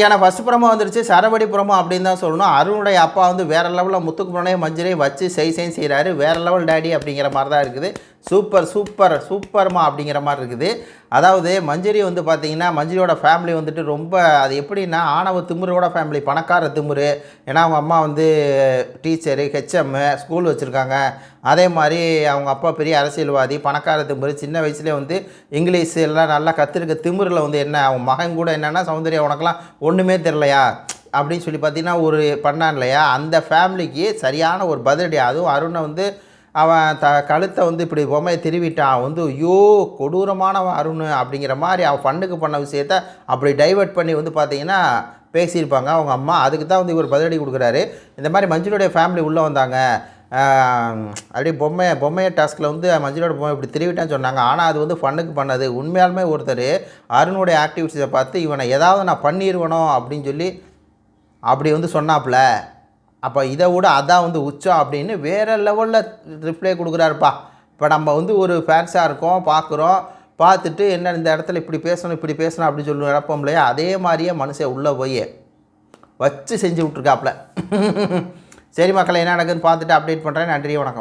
ஏன்னா first promo வந்துருச்சு, சரவடி promo அப்படின்னு தான் சொல்லணும். அருணுடைய அப்பா வந்து வேறு லெவலில் முத்துக்குமரனையும் மஞ்சளையும் வச்சு செய்கிறாரு. வேறு லெவல் டேடி அப்படிங்கிற மாதிரி தான் இருக்குது. சூப்பர் சூப்பர் சூப்பர்மா அப்படிங்கிற மாதிரி இருக்குது. அதாவது மஞ்சரி வந்து பார்த்திங்கன்னா, மஞ்சரியோட ஃபேமிலி வந்துட்டு ரொம்ப அது எப்படின்னா ஆணவ திமிரோட ஃபேமிலி, பணக்கார திமிரு. ஏன்னா அவங்க அம்மா வந்து டீச்சரு, ஹெச்எம்மு, ஸ்கூல் வச்சுருக்காங்க. அதே மாதிரி அவங்க அப்பா பெரிய அரசியல்வாதி, பணக்கார திமிரு. சின்ன வயசுலேயே வந்து இங்கிலீஷ் எல்லாம் நல்லா கற்றுருக்க திமிரில் வந்து என்ன அவன் மகன் கூட என்னென்னா, சௌந்தர்யா உனக்கெல்லாம் ஒன்றுமே தெரிலையா அப்படின்னு சொல்லி பார்த்தீங்கன்னா ஒரு பண்ணான் இல்லையா, அந்த ஃபேமிலிக்கு சரியான ஒரு பதிலடி. அதுவும் அருணை வந்து அவன் கழுத்தை வந்து இப்படி பொம்மையை திருவிட்டான் வந்து, ஐயோ கொடூரமானவன் அருண் அப்படிங்கிற மாதிரி அவன் ஃபண்ணுக்கு பண்ண விஷயத்த அப்படி டைவெர்ட் பண்ணி வந்து பார்த்திங்கன்னா பேசியிருப்பாங்க அவங்க அம்மா. அதுக்கு தான் வந்து இவர் பதிலடி கொடுக்குறாரு. இந்த மாதிரி மஞ்சுளுடைய ஃபேமிலி உள்ளே வந்தாங்க, அப்படியே பொம்மையை டாஸ்கில் வந்து மஞ்சளோட பொம்மை இப்படி திருவிட்டான்னு சொன்னாங்க. ஆனால் அது வந்து ஃபண்ணுக்கு பண்ணது. உண்மையாலுமே ஒருத்தர் அருணுடைய ஆக்டிவிட்டீஸை பார்த்து இவனை ஏதாவது நான் பண்ணிடுவனோ அப்படின்னு சொல்லி அப்படி வந்து சொன்னாப்புல. அப்போ இதை விட அதான் வந்து உச்சம் அப்படின்னு வேறு லெவலில் ரிப்ளை கொடுக்குறாருப்பா. இப்போ நம்ம வந்து ஒரு ஃபேன்ஸாக இருக்கோம், பார்க்குறோம், பார்த்துட்டு என்ன இந்த இடத்துல இப்படி பேசணும் அப்படின்னு சொல்லி நினைப்போம் இல்லையா, அதே மாதிரியே மனுஷன் உள்ளே போய் வச்சு செஞ்சு விட்ருக்காப்புல. சரி மக்களை, என்ன நடக்குதுன்னு பார்த்துட்டு அப்டேட் பண்ணுறேன். நன்றி, வணக்கம்.